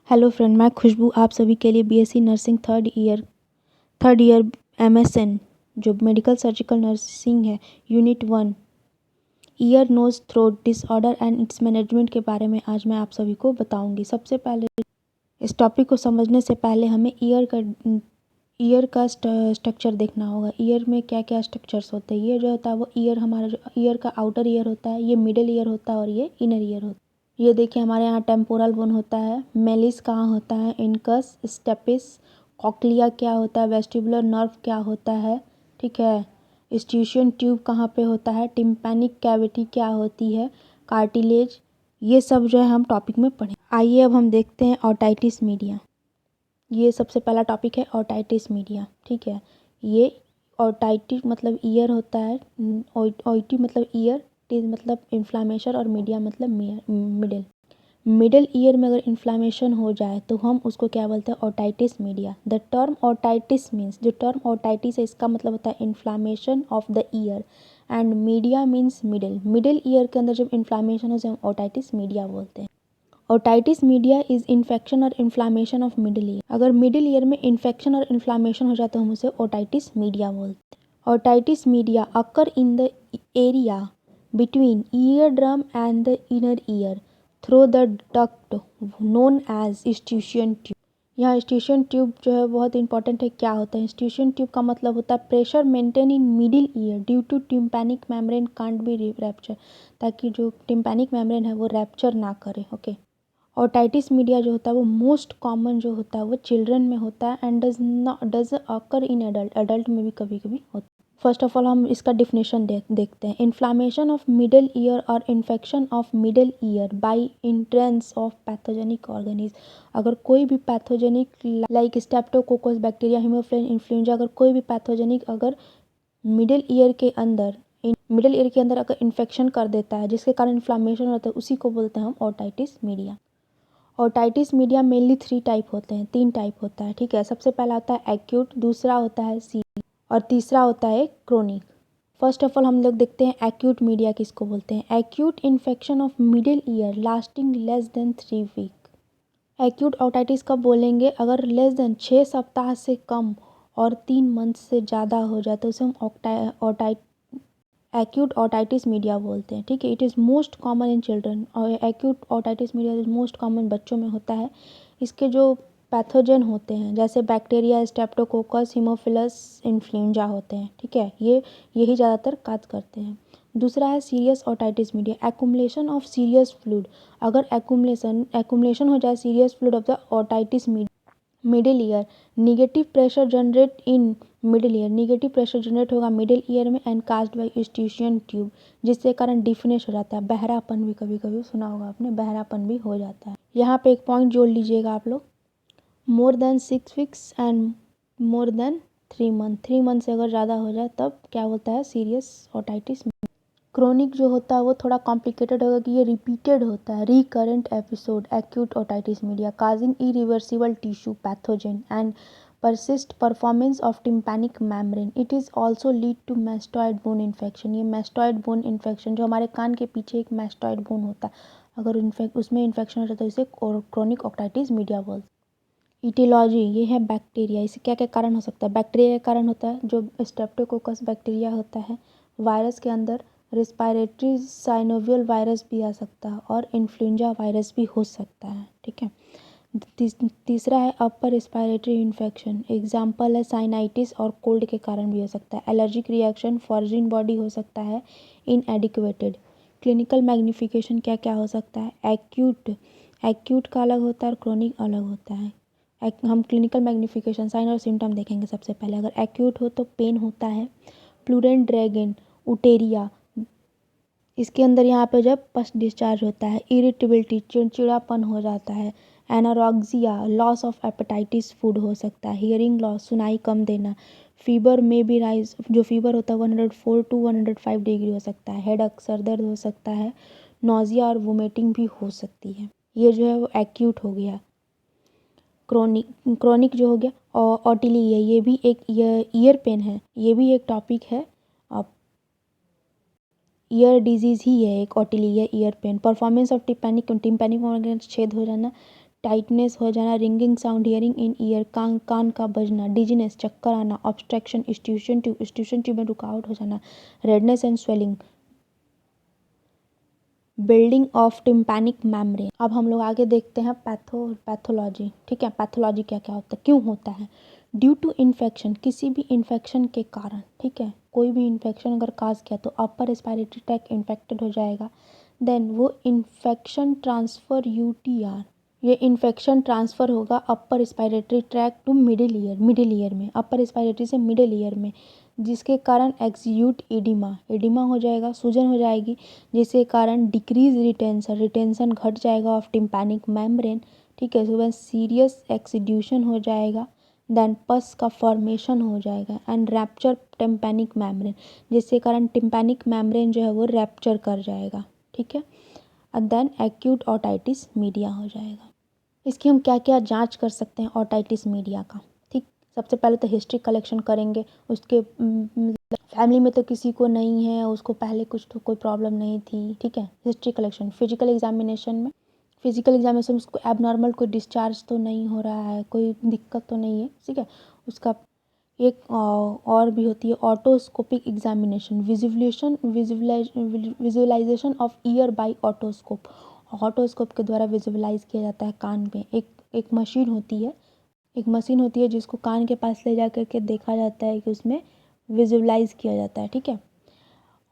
Hello friend, मैं खुशबू आप सभी के लिए BSc nursing third year MSN जो मेडिकल सर्जिकल नर्सिंग है, unit 1 ear nose throat disorder and it's management के बारे में आज मैं आप सभी को बताऊंगी। सबसे पहले इस टॉपिक को समझने से पहले हमें ईयर का स्ट्रक्चर देखना होगा। ईयर में क्या क्या स्ट्रक्चर्स होते हैं। ये जो होता है वो ईयर हमारा जो ईयर का आउटर ईयर होता है, ये मिडिल ईयर होता है और ये इनर ईयर होता है। ये देखिए हमारे यहाँ टेम्पोरल बोन होता है, मेलिस कहाँ होता है, इनकस, स्टेपिस, कॉक्लिया क्या होता है, वेस्टिबुलर नर्व क्या होता है, ठीक है, स्ट्यूशियन ट्यूब कहाँ पे होता है, टिम्पैनिक कैविटी क्या होती है, कार्टिलेज, ये सब जो है हम टॉपिक में पढ़ें। आइए अब हम देखते हैं ऑटाइटिस मीडिया। ये सबसे पहला टॉपिक है ऑटाइटिस मीडिया, ठीक है। ये ऑटाइटिस मतलब ईयर होता है, ओइटी मतलब ईयर, टिस मतलब इन्फ्लामेशन और मीडिया मतलब मिडिल। मिडिल ईयर में अगर इन्फ्लामेशन हो जाए तो हम उसको क्या बोलते हैं, ऑटाइटिस मीडिया। द टर्म ऑटाइटिस मीन्स, जो टर्म ऑटाइटिस है इसका मतलब होता है inflammation of the year and media means middle. Middle ear के अंदर जब इन्फ्लामेशन हो उसे हम ऑटाइटिस मीडिया बोलते हैं। ओटाइटिस मीडिया इज इन्फेक्शन और इन्फ्लामेशन ऑफ मिडिल ईयर। अगर मिडिल ईयर में इन्फेक्शन और इन्फ्लामेशन हो जाए तो हम उसे ओटाइटिस मीडिया बोलते हैं। Otitis media occur in the area between ear drum and the inner ear through the duct known as Eustachian tube. यहाँ स्ट्यूशियन ट्यूब जो है बहुत इंपॉर्टेंट है। क्या होता है स्ट्यूशियन ट्यूब का मतलब होता है pressure maintain in middle ear due to tympanic membrane can't be rupture, ताकि जो टिम्पैनिक मेम्ब्रेन है वो रैप्चर ना करे। ओके। ओटाइटिस मीडिया जो होता है वो मोस्ट कॉमन जो होता है वो चिल्ड्रन में होता है and does occur in adult में भी कभी कभी होता है। फर्स्ट ऑफ ऑल हम इसका डिफिनेशन देखते हैं। इन्फ्लामेशन ऑफ मिडल ईयर और infection of middle ear by entrance of pathogenic organism. अगर कोई भी pathogenic like streptococcus bacteria, haemophilus influenza, अगर कोई भी पैथोजेनिक अगर मिडिल ईयर के अंदर अगर इन्फेक्शन कर देता है जिसके कारण इन्फ्लामेशन होता है, उसी को बोलते हैं हम otitis media. Otitis media mainly 3 type होते हैं, 3 टाइप होता है, ठीक है। सबसे पहला होता है एक्यूट, दूसरा होता है सीरियस और तीसरा होता है क्रोनिक। फर्स्ट ऑफ ऑल हम लोग देखते हैं एक्यूट मीडिया किसको बोलते हैं। Acute infection of middle ear lasting less than 3 week. Acute otitis कब बोलेंगे, अगर लेस देन 6 सप्ताह से कम और 3 मंथ से ज़्यादा हो जाए तो उसे हम एक्यूट ओटाइटिस मीडिया बोलते हैं, ठीक है। It is most common in children और acute otitis media is most common बच्चों में होता है। इसके जो पैथोजन होते हैं जैसे बैक्टीरिया, स्टेप्टोकोकस, हीमोफिलस इन्फ्लुएंजा होते हैं, ठीक है, यही ज़्यादातर काज करते हैं। दूसरा है serious otitis media, accumulation of serious fluid. अगर एक्युमुलेशन हो जाए serious fluid of the otitis middle ear, negative pressure generate in middle year, negative pressure generate होगा मिडिल ईयर में एंड कास्ड बाई स्ट्यूशियन ट्यूब, जिसके कारण डिफनेस हो जाता है, बहरापन भी, कभी कभी सुना होगा आपने, बहरापन भी हो जाता है। यहाँ पे एक पॉइंट जोड़ लीजिएगा आप लोग, more than 6 weeks and more than 3 month, 3 month से अगर ज़्यादा हो जाए तब क्या होता है, सीरियस ओटाइटिस। क्रोनिक जो होता है वो थोड़ा कॉम्प्लिकेटेड होगा कि ये रिपीटेड होता है, recurrent episode acute otitis media causing irreversible tissue pathogen and persist performance of tympanic membrane. It is also lead to mastoid bone infection. ये mastoid bone infection जो हमारे कान के पीछे एक mastoid bone होता है, अगर उसमें इन्फेक्शन हो जाता है तो इसे क्रोनिक ओटाइटिस मीडिया बोलते हैं। इटियोलॉजी ये है बैक्टीरिया, इसे क्या क्या कारण हो सकता है। बैक्टीरिया के कारण होता है जो स्ट्रेप्टोकोकस बैक्टीरिया होता है, वायरस के अंदर रेस्पिरेटरी साइनोवियल वायरस भी आ सकता है और इन्फ्लुएंजा वायरस भी हो सकता है, ठीक है। तीसरा है अपर रेस्पिरेटरी इन्फेक्शन, एग्जाम्पल है साइनाइटिस और कोल्ड के कारण भी हो सकता है। एलर्जिक रिएक्शन, फॉरेन बॉडी हो सकता है, इनएडिक्वेटेड। क्लिनिकल मैग्निफिकेशन क्या क्या हो सकता है, एक्यूट का अलग होता है और क्रोनिक अलग होता है। हम क्लिनिकल मैग्निफिकेशन साइन और सिम्टम देखेंगे। सबसे पहले अगर एक्यूट हो तो पेन होता है, प्लूरेंट ड्रैगन, उटेरिया, इसके अंदर यहाँ पे जब पस डिस्चार्ज होता है, इरिटेबिलिटी, चिड़चिड़ापन हो जाता है, एनारोक्सिया, लॉस ऑफ एपेटाइटिस फूड हो सकता है, हियरिंग लॉस, सुनाई कम देना, फीवर में भी राइज, जो फीवर होता है 104 टू 105 डिग्री हो सकता है, हेडक, सर दर्द हो सकता है, नोजिया और वोमिटिंग भी हो सकती है। ये जो है वो एक्यूट हो गया। क्रोनिक जो हो गया ओटिली है, ये भी एक ईयर पेन है, ये भी एक टॉपिक है। ईयर डिजीज़ ही है एक ओटिली है, ear pain. Performance of tympanic छेद हो जाना, टाइटनेस हो जाना, ringing sound, hearing in ear, कान का बजना, डिजीनेस चक्कर आना, ऑब्स्ट्रक्शन इंस्टीट्यूशन ट्यूब में रुकावट हो जाना, redness and swelling, building of tympanic membrane. अब हम लोग आगे देखते हैं पैथोलॉजी। ठीक है, पैथोलॉजी क्या क्या होता है, क्यों होता है। ड्यू टू इन्फेक्शन, किसी भी इन्फेक्शन के कारण, ठीक है, कोई भी इन्फेक्शन अगर काज किया तो अपर रेस्पिरेटरी ट्रैक्ट इन्फेक्टेड हो जाएगा। देन वो इन्फेक्शन ट्रांसफ़र UTR, ये इन्फेक्शन ट्रांसफ़र होगा upper respiratory tract to middle ear में, अपर रेस्पिरेटरी से मिडिल ईयर में, जिसके कारण एक्सियूट एडिमा हो जाएगा, सूजन हो जाएगी, जिसके कारण डिक्रीज रिटेंशन घट जाएगा ऑफ टिम्पैनिक मेम्ब्रेन। ठीक है, उसके बाद सीरियस एक्सीड्यूशन हो जाएगा। देन पस का फॉर्मेशन हो जाएगा एंड रैप्चर टिम्पैनिक मेम्ब्रेन, जिसके कारण टिम्पैनिक मेम्ब्रेन जो है वो रैप्चर कर जाएगा। ठीक है, और देन एक्यूट ओटाइटिस मीडिया हो जाएगा। इसकी हम क्या क्या जांच कर सकते हैं ओटाइटिस मीडिया का। ठीक, सबसे पहले तो हिस्ट्री कलेक्शन करेंगे, उसके फैमिली में तो किसी को नहीं है, उसको पहले कुछ तो कोई प्रॉब्लम नहीं थी। ठीक है, हिस्ट्री कलेक्शन। फिजिकल एग्जामिनेशन उसको एबनॉर्मल कोई डिस्चार्ज तो नहीं हो रहा है, कोई दिक्कत तो नहीं है। ठीक है, उसका एक और भी होती है otoscopic examination, visualization of ear by otoscope. Otoscope के द्वारा विजुअलाइज किया जाता है कान में। एक मशीन होती है जिसको कान के पास ले जा करके देखा जाता है कि उसमें विजुअलाइज किया जाता है। ठीक है,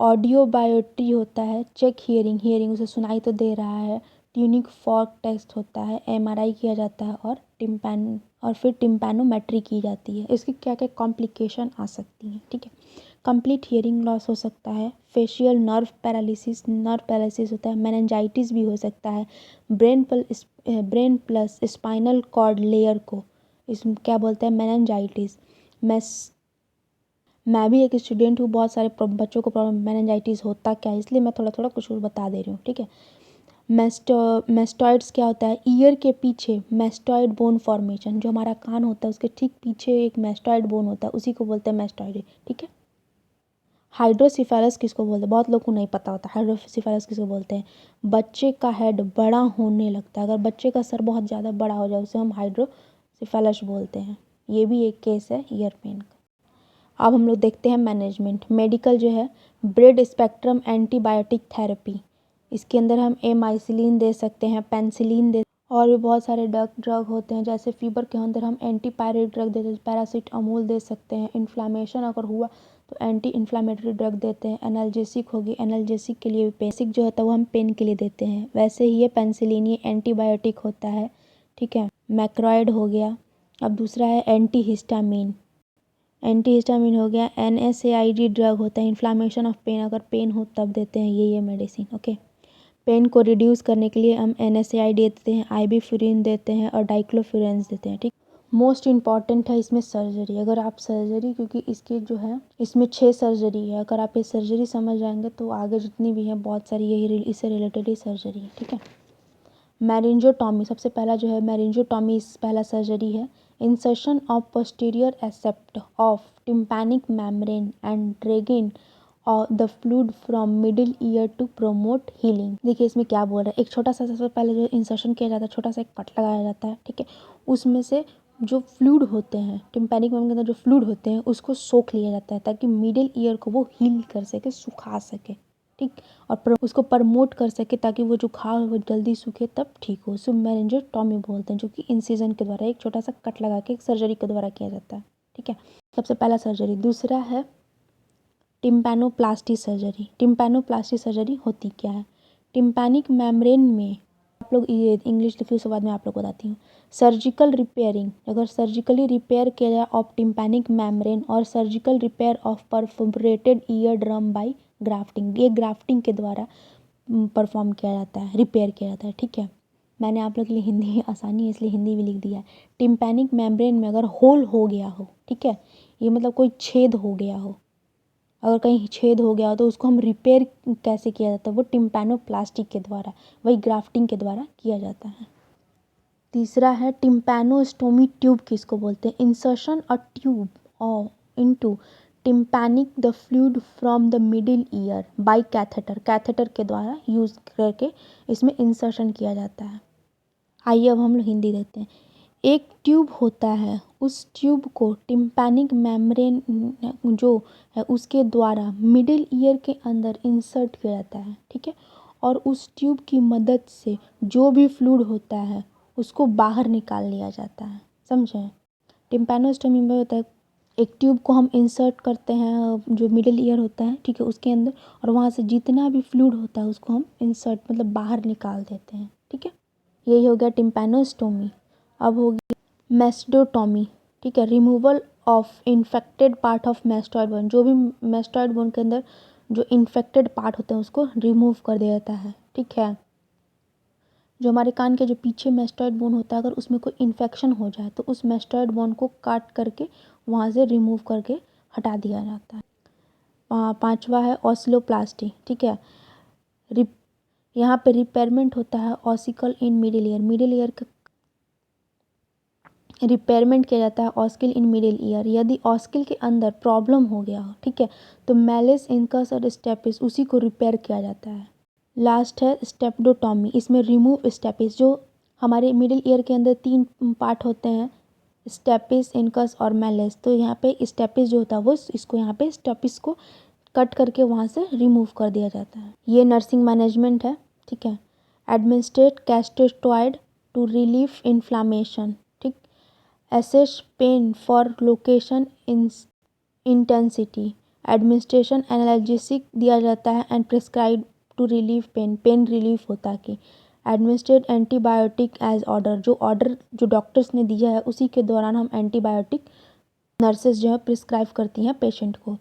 ऑडियो बायोट्री होता है, चेक हियरिंग उसे सुनाई तो दे रहा है, ट्यूनिक फॉर्क टेस्ट होता है, MRI किया जाता है, और फिर टिम्पैनोमेट्री की जाती है। इसकी क्या क्या कॉम्प्लिकेशन आ सकती हैं। ठीक है, कंप्लीट हियरिंग लॉस हो सकता है, फेशियल नर्व पैरालिसिस होता है, मेनिंजाइटिस भी हो सकता है, brain plus spinal cord layer को इसमें क्या बोलते हैं, मेनिंजाइटिस। मैं भी एक स्टूडेंट हूँ, बहुत सारे बच्चों को प्रॉब्लम मेनिंजाइटिस होता क्या है, इसलिए मैं थोड़ा थोड़ा कुछ बता दे रही हूँ। ठीक है, मेस्टॉइड्स क्या होता है, ईयर के पीछे मेस्टॉइड बोन फॉर्मेशन, जो हमारा कान होता है उसके ठीक पीछे एक मेस्टॉइड बोन होता है, उसी को बोलते हैं मेस्टॉइड। ठीक है, हाइड्रोसिफेलस किसको बोलते हैं, बहुत लोग को नहीं पता होता हाइड्रोसिफेलस किसको बोलते हैं। बच्चे का हेड बड़ा होने लगता है, अगर बच्चे का सर बहुत ज़्यादा बड़ा हो जाए उसे हम हाइड्रोसिफेलस बोलते हैं। ये भी एक केस है ईयर पेन का। अब हम लोग देखते हैं मैनेजमेंट। मेडिकल जो है, ब्रेड स्पेक्ट्रम एंटीबायोटिक थेरेपी, इसके अंदर हम एमाइसिलिन दे सकते हैं, पेंसिलिन दे, और भी बहुत सारे ड्रग होते हैं। जैसे फीवर के अंदर हम एंटीपायरेट ड्रग देते हैं, पैरासीटामोल दे सकते हैं। इन्फ्लामेशन अगर हुआ तो एंटी इन्फ्लामेटरी ड्रग देते हैं। एनाल्जेसिक होगी, एनाल्जेसिक के लिए बेसिक जो होता है वो हम पेन के लिए देते हैं। वैसे ही ये पेंसिलिन ये एंटीबायोटिक होता है। ठीक है, मैक्रोइड हो गया। अब दूसरा है एंटीहिस्टामिन हो गया। NSAID ड्रग होता है, इन्फ्लामेशन ऑफ पेन, अगर पेन हो तब देते हैं ये मेडिसिन। ओके, पेन को रिड्यूस करने के लिए हम NSAID देते हैं, आइबीफ्यूरिन देते हैं और डाइक्लोफिरेंस देते हैं। ठीक, मोस्ट इम्पॉर्टेंट है इसमें सर्जरी। अगर आप सर्जरी, क्योंकि इसके जो है इसमें 6 सर्जरी है, अगर आप ये सर्जरी समझ जाएंगे तो आगे जितनी भी हैं बहुत सारी यही इससे रिलेटेड ही सर्जरी है। ठीक है, मैरिंजोटॉमी सबसे पहला जो है, मैरिंजोटॉमी पहला सर्जरी है। Insertion of posterior aspect of tympanic membrane and dragging और the fluid from middle ear to promote healing. देखिए इसमें क्या बोल रहा है, एक छोटा सा सबसे पहले जो इंसर्शन किया जाता है, छोटा सा एक कट लगाया जाता है। ठीक है, उसमें से जो फ्लूइड होते हैं, टिम्पैनिक मेम्ब्रेन के अंदर जो फ्लूइड होते हैं उसको सोख लिया जाता है, ताकि मिडिल ईयर को वो हील कर सके, सुखा सके। ठीक, और उसको प्रमोट कर सके ताकि वो जो घाव है वो जल्दी सूखे तब ठीक हो। उसे मैरिंजोटॉमी बोलते हैं, जो कि इंसिजन के द्वारा एक छोटा सा कट लगा के एक सर्जरी के द्वारा किया जाता है। ठीक है, सबसे पहला सर्जरी। दूसरा है टिम्पैनोप्लास्टी सर्जरी। टिम्पैनोप्लास्टी सर्जरी होती क्या है, टिम्पैनिक मेम्ब्रेन में, आप लोग ये इंग्लिश लिखिए उसके बाद में आप लोग बताती हूँ। सर्जिकल रिपेयरिंग, अगर सर्जिकली रिपेयर किया जाए ऑफ टिम्पैनिक मेम्ब्रेन, और surgical repair of perforated ear drum by grafting, ये ग्राफ्टिंग के द्वारा परफॉर्म किया जाता है, रिपेयर किया जाता है। ठीक है, मैंने आप लोग के लिए हिंदी आसानी है इसलिए हिंदी भी लिख दिया है। टिम्पैनिक मेम्ब्रेन में अगर होल हो गया हो, ठीक है, ये मतलब कोई छेद हो गया हो, अगर कहीं छेद हो गया हो तो उसको हम रिपेयर कैसे किया जाता है, वो टिम्पैनोप्लास्टी के द्वारा, वही ग्राफ्टिंग के द्वारा किया जाता है। तीसरा है टिम्पैनोस्टोमी ट्यूब, किसको बोलते हैं, इंसर्शन अ ट्यूब और into tympanic the fluid from the middle ear by catheter, catheter के द्वारा यूज करके इसमें इंसर्शन किया जाता है। आइए अब हम लोग हिंदी देखते हैं। एक ट्यूब होता है, उस ट्यूब को टिम्पैनिक मेम्ब्रेन जो है उसके द्वारा मिडिल ईयर के अंदर इंसर्ट किया जाता है, ठीक है। और उस ट्यूब की मदद से जो भी फ्लूइड होता है उसको बाहर निकाल लिया जाता है, समझे। टिम्पैनोस्टोमी में होता है एक ट्यूब को हम इंसर्ट करते हैं जो मिडिल ईयर होता है, ठीक है, उसके अंदर, और वहाँ से जितना भी फ्लूइड होता है उसको हम इंसर्ट मतलब बाहर निकाल देते हैं, ठीक है। यही हो गया टिम्पैनोस्टोमी। अब हो गया मेस्टोटोमी, ठीक है, removal of infected part of mastoid bone. जो भी मेस्टॉइड बोन के अंदर जो इन्फेक्टेड पार्ट होते हैं उसको रिमूव कर दिया जाता है, ठीक है। जो हमारे कान के जो पीछे मेस्टॉइड बोन होता है अगर उसमें कोई इन्फेक्शन हो जाए तो उस मेस्टॉइड बोन को काट करके वहाँ से रिमूव करके हटा दिया जाता है। पांचवा है ऑस्लोप्लास्टी, ठीक है। यहाँ पे रिपेयरमेंट होता है ऑसिकल इन मिडिल ईयर। मिडिल ईयर का रिपेयरमेंट किया जाता है ऑस्किल इन मिडिल ईयर। यदि ऑस्किल के अंदर प्रॉब्लम हो गया हो, ठीक है, तो मैलिस इनकस और स्टेपिस उसी को रिपेयर किया जाता है। लास्ट है स्टेप्डोटॉमी। इसमें रिमूव स्टेपिस, जो हमारे मिडिल ईयर के अंदर 3 पार्ट होते हैं, स्टेपिस, इनकस और मैलिस। तो यहाँ पे स्टेपिस जो होता है वो इसको यहाँ पे स्टेपिस को कट करके वहाँ से रिमूव कर दिया जाता है। ये नर्सिंग मैनेजमेंट है, ठीक है। एडमिनिस्ट्रेट कैस्टेटॉइड टू रिलीफ इन्फ्लामेशन, ठीक। Assess pain for location intensity. Administration analgesic दिया जाता है and prescribe to relieve pain, pain relief होता है कि। एडमिनिस्ट्रेट एंटीबायोटिक एज ऑर्डर, जो ऑर्डर जो डॉक्टर्स ने दिया है उसी के दौरान हम एंटीबायोटिक नर्सेज जो है प्रिस्क्राइब करती हैं पेशेंट को।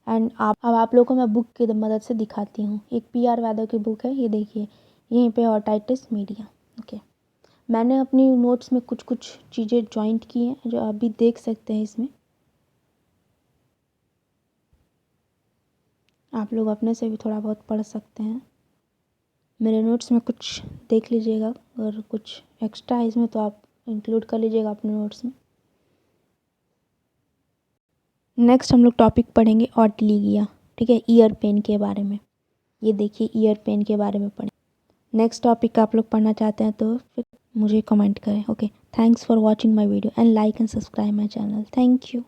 एंड अब आप लोगों को मैं बुक की मदद से दिखाती हूँ। एक PR यादव की बुक है, ये देखिए, यहीं पे ऑटाइटिस मीडिया, ओके। मैंने अपनी नोट्स में कुछ कुछ चीज़ें जॉइंट की हैं जो आप भी देख सकते हैं इसमें। आप लोग अपने से भी थोड़ा बहुत पढ़ सकते हैं। मेरे नोट्स में कुछ देख लीजिएगा, और कुछ एक्स्ट्रा है इसमें तो आप इंक्लूड कर लीजिएगा अपने नोट्स में। नेक्स्ट हम लोग टॉपिक पढ़ेंगे ऑटिलिगिया, ठीक है, ईयर पेन के बारे में। ये देखिए ईयर पेन के बारे में पढ़ें। नेक्स्ट टॉपिक आप लोग पढ़ना चाहते हैं तो फिर मुझे कमेंट करें, okay. Thanks for watching my video and like and subscribe my channel. Thank you.